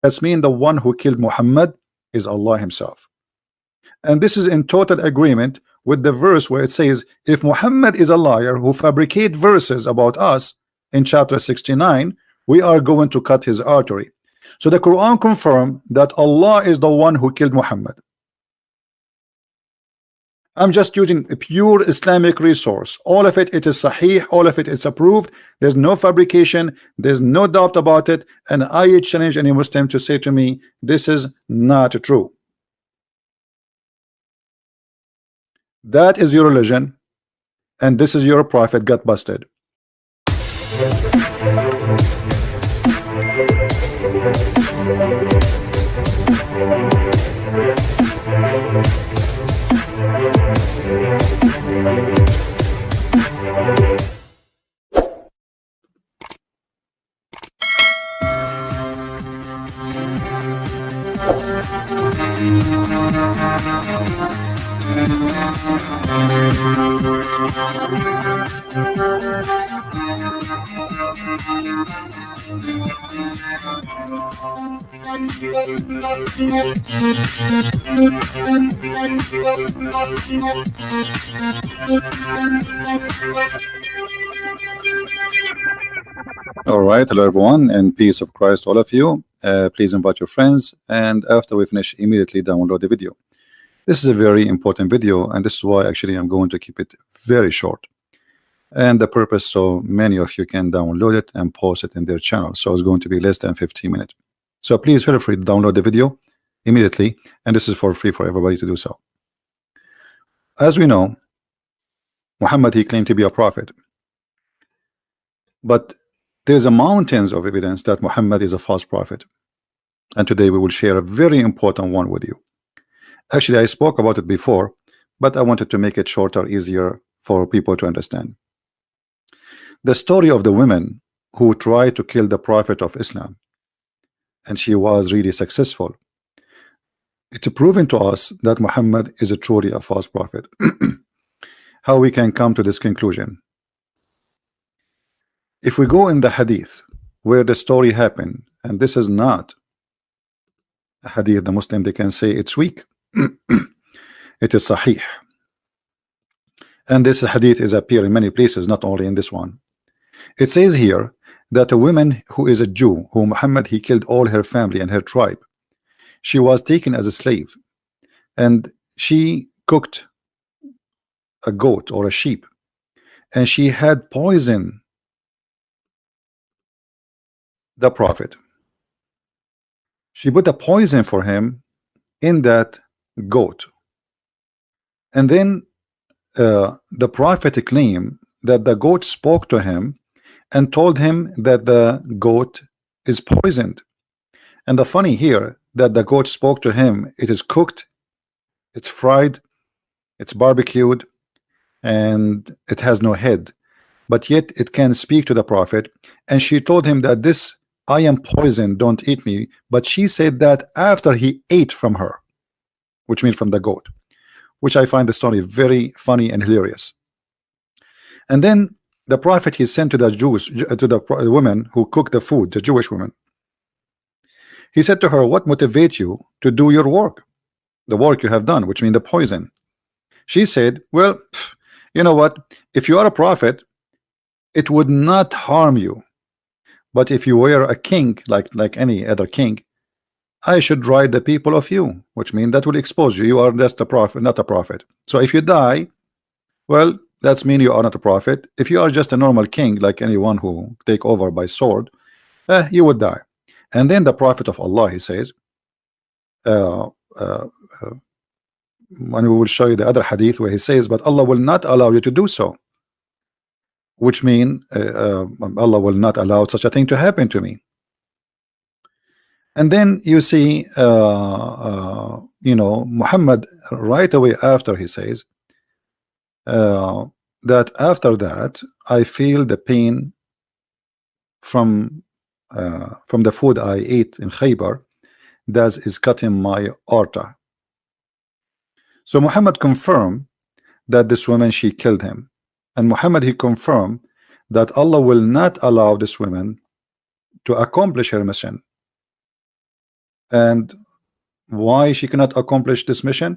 That's mean the one who killed Muhammad is Allah himself. And this is in total agreement with the verse where it says, if Muhammad is a liar who fabricate verses about us in chapter 69, we are going to cut his artery. So the Quran confirmed that Allah is the one who killed Muhammad. I'm just using a pure Islamic resource. All of it is sahih, all of it is approved. There's no fabrication, there's no doubt about it. And I challenge any Muslim to say to me, this is not true. That is your religion, and this is your prophet got busted. All right, hello everyone, and peace of Christ all of you. Please invite your friends, and after we finish, immediately download the video. This is a very important video, and this is why actually I'm going to keep it very short. And the purpose so many of you can download it and post it in their channel. So it's going to be less than 15 minutes. So please feel free to download the video immediately, and this is for free for everybody to do so. As we know, Muhammad, he claimed to be a prophet, but there's a mountains of evidence that Muhammad is a false prophet, and today we will share a very important one with you. Actually, I spoke about it before, but I wanted to make it shorter, easier for people to understand. The story of the woman who tried to kill the prophet of Islam, and she was really successful. It's proven to us that Muhammad is truly a false prophet. How we can come to this conclusion? If we go in the hadith where the story happened, and this is not a hadith, the Muslim, they can say it's weak. It is sahih. And this hadith is appear in many places, not only in this one. It says here that a woman who is a Jew, who Muhammad, he killed all her family and her tribe. She was taken as a slave, and she cooked a goat or a sheep, and she had poison the prophet. She put a poison for him in that goat, and then the prophet claimed that the goat spoke to him and told him that the goat is poisoned. And the funny here, that the goat spoke to him, it is cooked, it's fried, it's barbecued, and it has no head, but yet it can speak to the prophet. And she told him that this, I am poisoned, don't eat me. But she said that after he ate from her, which means from the goat, which I find the story very funny and hilarious. And then the prophet, he sent to the Jews, to the woman who cooked the food, the Jewish woman. He said to her, what motivates you to do your work, the work you have done, which means the poison? She said, well, you know what, if you are a prophet, it would not harm you, but if you were a king, like any other king, I should ride the people of you, which means that will expose you. You are just a prophet, not a prophet. So if you die, well, that's mean you are not a prophet. If you are just a normal king, like anyone who take over by sword, you would die. And then the prophet of Allah, he says, when we will show you the other hadith where he says, but Allah will not allow you to do so, which mean Allah will not allow such a thing to happen to me. And then you see, you know, Muhammad right away after, he says that after that I feel the pain from the food I ate in Khaybar, that is cutting my aorta. So Muhammad confirmed that this woman, she killed him, and Muhammad, he confirmed that Allah will not allow this woman to accomplish her mission. And why she cannot accomplish this mission?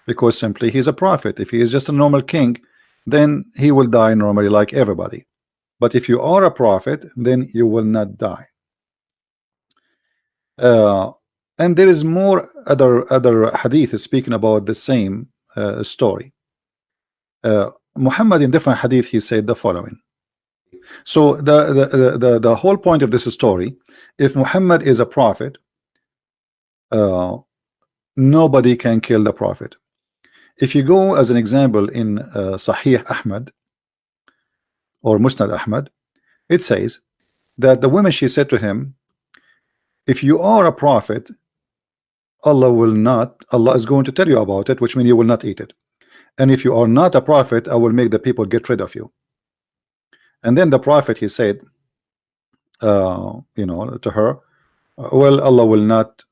Because simply he's a prophet. If he is just a normal king, then he will die normally like everybody. But if you are a prophet, then you will not die. And there is more other hadith speaking about the same story. Muhammad in different hadith, he said the following. So the whole point of this story, if Muhammad is a prophet, nobody can kill the prophet. If you go as an example in Sahih Ahmad or Musnad Ahmad, it says that the woman, she said to him, if you are a prophet, Allah is going to tell you about it, which means you will not eat it. And if you are not a prophet, I will make the people get rid of you. And then the prophet, he said, to her, well, Allah will not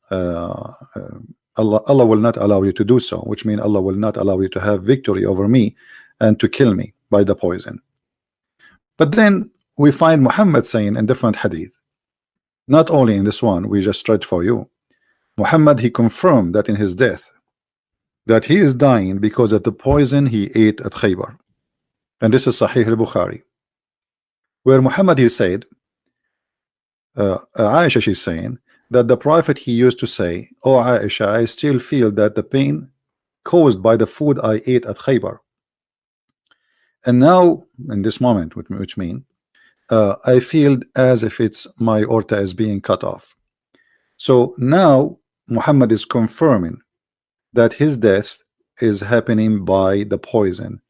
Allah will not allow you to do so, which means Allah will not allow you to have victory over me and to kill me by the poison. But then we find Muhammad saying in different hadith, not only in this one we just read for you, Muhammad, he confirmed that in his death that he is dying because of the poison he ate at Khaybar. And this is Sahih al-Bukhari, where Muhammad, he said, Aisha, she's saying that the prophet, he used to say, oh Aisha, I still feel that the pain caused by the food I ate at Khaybar. And now in this moment, which means I feel as if it's my aorta is being cut off. So now Muhammad is confirming that his death is happening by the poison.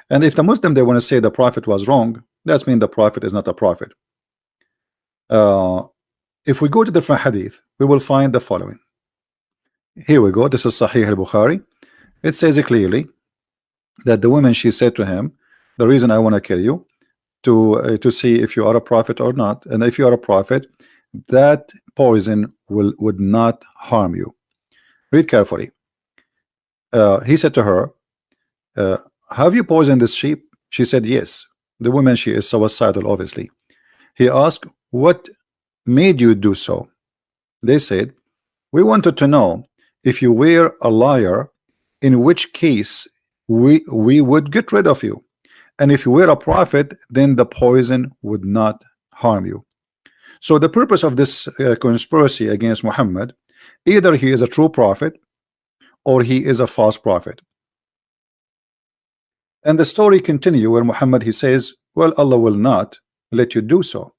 And if the Muslim, they want to say the prophet was wrong, that means the prophet is not a prophet. If we go to different hadith, we will find the following. Here we go. This is Sahih al-Bukhari. It says clearly that the woman, she said to him, the reason I want to kill you to see if you are a prophet or not, and if you are a prophet, that poison would not harm you. Read carefully. He said to her, have you poisoned this sheep? She said yes. The woman, she is suicidal, obviously. He asked, what made you do so? They said, we wanted to know if you were a liar, in which case we would get rid of you, and if you were a prophet, then the poison would not harm you. So the purpose of this conspiracy against Muhammad, either he is a true prophet or he is a false prophet. And the story continue where Muhammad, he says, well, Allah will not let you do so.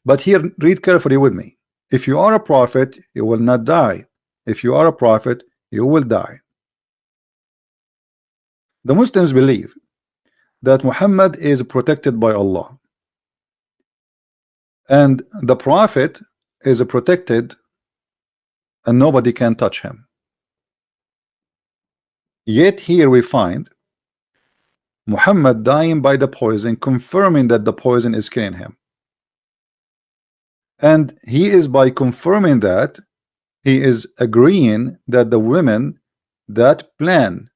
But here, read carefully with me. If you are a prophet, you will not die. If you are a prophet, you will die. The Muslims believe that Muhammad is protected by Allah, and the prophet is protected and nobody can touch him. Yet here we find Muhammad dying by the poison, confirming that the poison is killing him. And he is, by confirming that, he is agreeing that the women that plan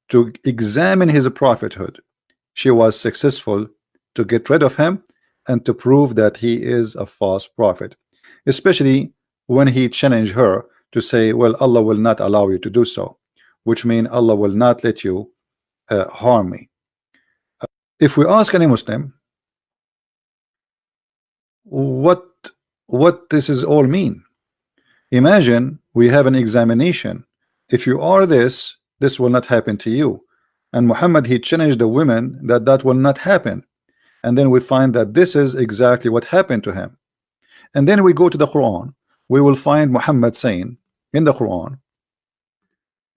to examine his prophethood, she was successful to get rid of him and to prove that he is a false prophet, especially when he challenged her to say, well, Allah will not allow you to do so, which means Allah will not let you harm me. If we ask any Muslim what this is all mean, imagine we have an examination. If you are this will not happen to you. And Muhammad, he challenged the women that will not happen. And then we find that this is exactly what happened to him. And then we go to the Quran, we will find Muhammad saying in the Quran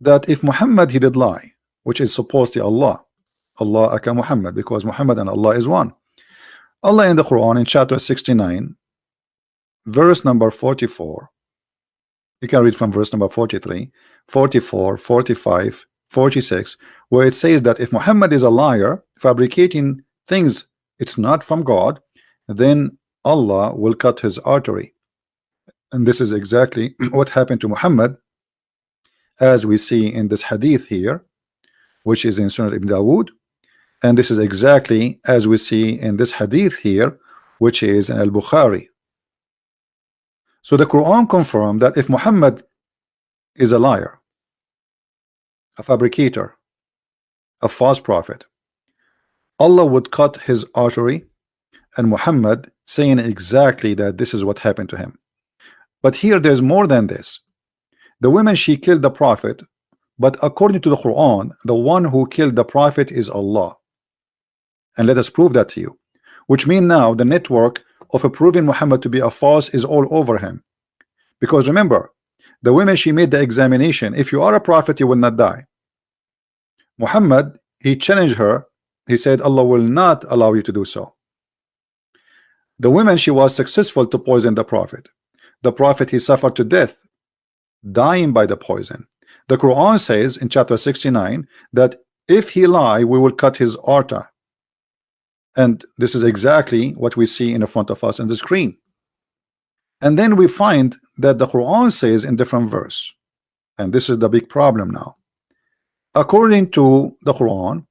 that if Muhammad, he did lie, which is supposedly Allah aka Muhammad, because Muhammad and Allah is one. Allah in the Quran in chapter 69 verse number 44, you can read from verse number 43, 44, 45, 46, where it says that if Muhammad is a liar, fabricating things it's not from God, then Allah will cut his artery. And this is exactly what happened to Muhammad, as we see in this hadith here, which is in Sunan Ibn Dawood. And this is exactly as we see in this hadith here, which is in Al-Bukhari. So the Quran confirmed that if Muhammad is a liar, a fabricator, a false prophet, Allah would cut his artery, and Muhammad saying exactly that this is what happened to him. But here there's more than this. The woman, she killed the prophet, but according to the Quran, the one who killed the prophet is Allah. And let us prove that to you. Which means now the network of proving Muhammad to be a false is all over him. Because remember, the woman, she made the examination. If you are a prophet, you will not die. Muhammad, he challenged her. He said Allah will not allow you to do so. The woman, she was successful to poison the prophet. The prophet, he suffered to death, dying by the poison. The Quran says in chapter 69 that if he lie, we will cut his aorta. And this is exactly what we see in the front of us on the screen. And then we find that the Quran says in different verse, and this is the big problem now. According to the Quran,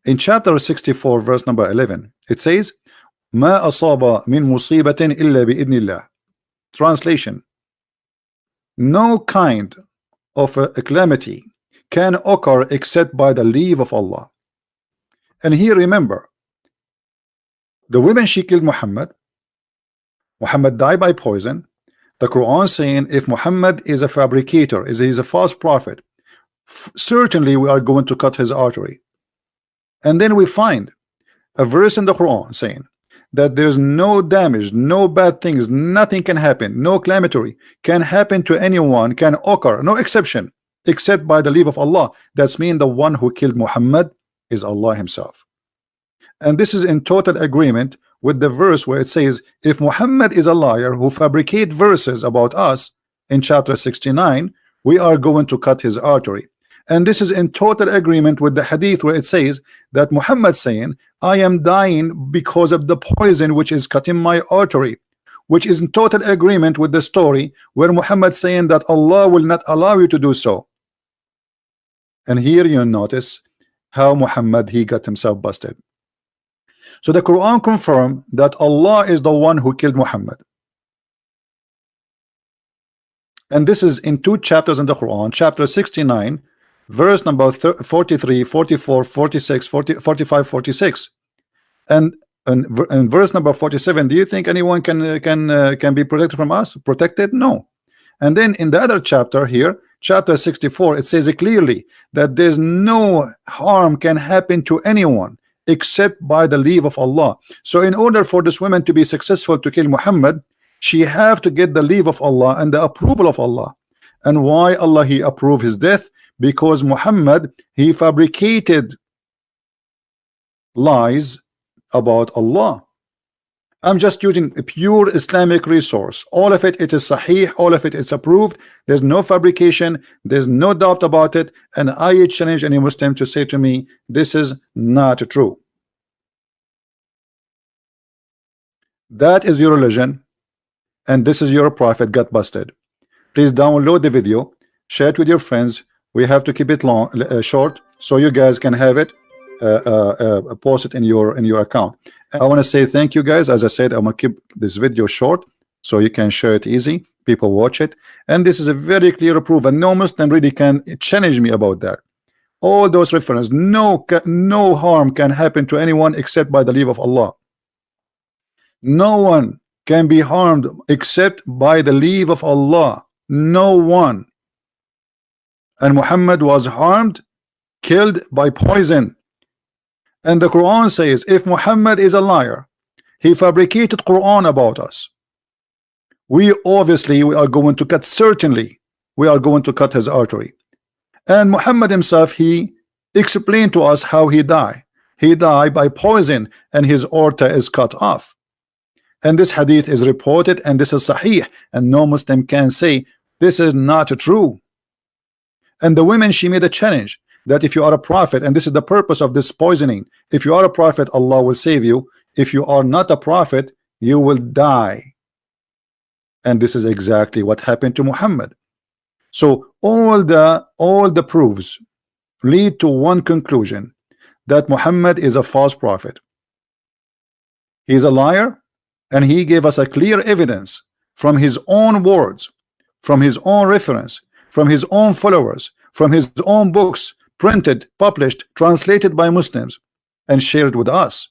in chapter 64 verse number 11, it says ما أصاب من مصيبة إلا بإذن الله. Translation: no kind of a calamity can occur except by the leave of Allah. And here remember, the woman, she killed Muhammad. Muhammad died by poison. The Quran saying if Muhammad is a fabricator, he's a false prophet, certainly we are going to cut his artery. And then we find a verse in the Quran saying that there's no damage, no bad things, nothing can happen, no calamity can happen to anyone, can occur, no exception, except by the leave of Allah. That's mean the one who killed Muhammad is Allah himself. And this is in total agreement with the verse where it says if Muhammad is a liar who fabricate verses about us in chapter 69, we are going to cut his artery. And this is in total agreement with the hadith where it says that Muhammad saying I am dying because of the poison which is cutting my artery, which is in total agreement with the story where Muhammad saying that Allah will not allow you to do so. And here you notice how Muhammad, he got himself busted. So the Quran confirmed that Allah is the one who killed Muhammad. And this is in two chapters in the Quran, chapter 69 verse number 43, 44, 46, 40, 45, 46, and verse number 47. Do you think anyone can be protected from us? Protected? No. And then in the other chapter here, chapter 64, it says clearly that there's no harm can happen to anyone except by the leave of Allah. So in order for this woman to be successful to kill Muhammad, she have to get the leave of Allah and the approval of Allah. And why Allah he approved his death? Because Muhammad, he fabricated lies about Allah. I'm just using a pure Islamic resource. All of it, it is sahih, all of it is approved. There's no fabrication, there's no doubt about it. And I challenge any Muslim to say to me, this is not true. That is your religion, and this is your prophet got busted. Please download the video, share it with your friends. We have to keep it long, short, so you guys can have it, post it in your account. I want to say thank you guys. As I said, I'm gonna keep this video short so you can share it easy. People watch it, and this is a very clear proof, and no Muslim really can challenge me about that. All those references, no harm can happen to anyone except by the leave of Allah. No one can be harmed except by the leave of Allah. No one. And Muhammad was harmed, killed by poison. And the Quran says if Muhammad is a liar, he fabricated Quran about us, we are going to cut, certainly we are going to cut his artery. And Muhammad himself, he explained to us how he died. He died by poison and his aorta is cut off. And this hadith is reported, and this is sahih, and no Muslim can say this is not true. And the women, she made a challenge that if you are a prophet, and this is the purpose of this poisoning, if you are a prophet, Allah will save you. If you are not a prophet, you will die. And this is exactly what happened to Muhammad. So all the proofs lead to one conclusion, that Muhammad is a false prophet. He is a liar, and he gave us a clear evidence from his own words, from his own reference, from his own followers, from his own books, printed, published, translated by Muslims, and shared with us.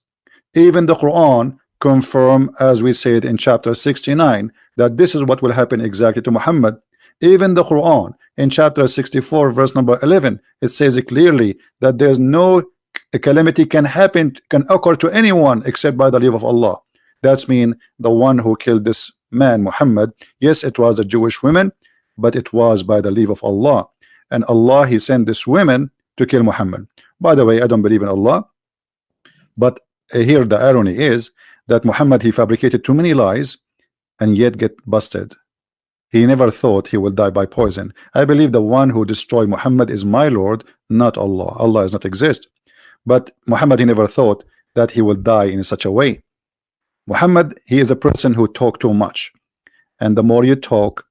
Even the Quran confirm, as we said in chapter 69, that this is what will happen exactly to Muhammad. Even the Quran in chapter 64 verse number 11, it says it clearly that there's no calamity can occur to anyone except by the leave of Allah. That's mean the one who killed this man Muhammad, yes, it was the Jewish women, but it was by the leave of Allah. And Allah, he sent this women to kill Muhammad. By the way, I don't believe in Allah, but here the irony is that Muhammad, he fabricated too many lies and yet get busted. He never thought he will die by poison. I believe the one who destroyed Muhammad is my Lord, not Allah. Allah does not exist. But Muhammad, he never thought that he will die in such a way. Muhammad, he is a person who talk too much, and the more you talk,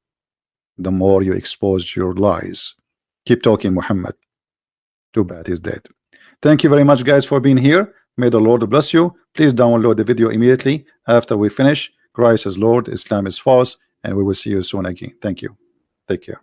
the more you expose your lies. Keep talking, Muhammad. Too bad he's dead. Thank you very much, guys, for being here. May the Lord bless you. Please download the video immediately after we finish. Christ is Lord, Islam is false, and we will see you soon again. Thank you. Take care.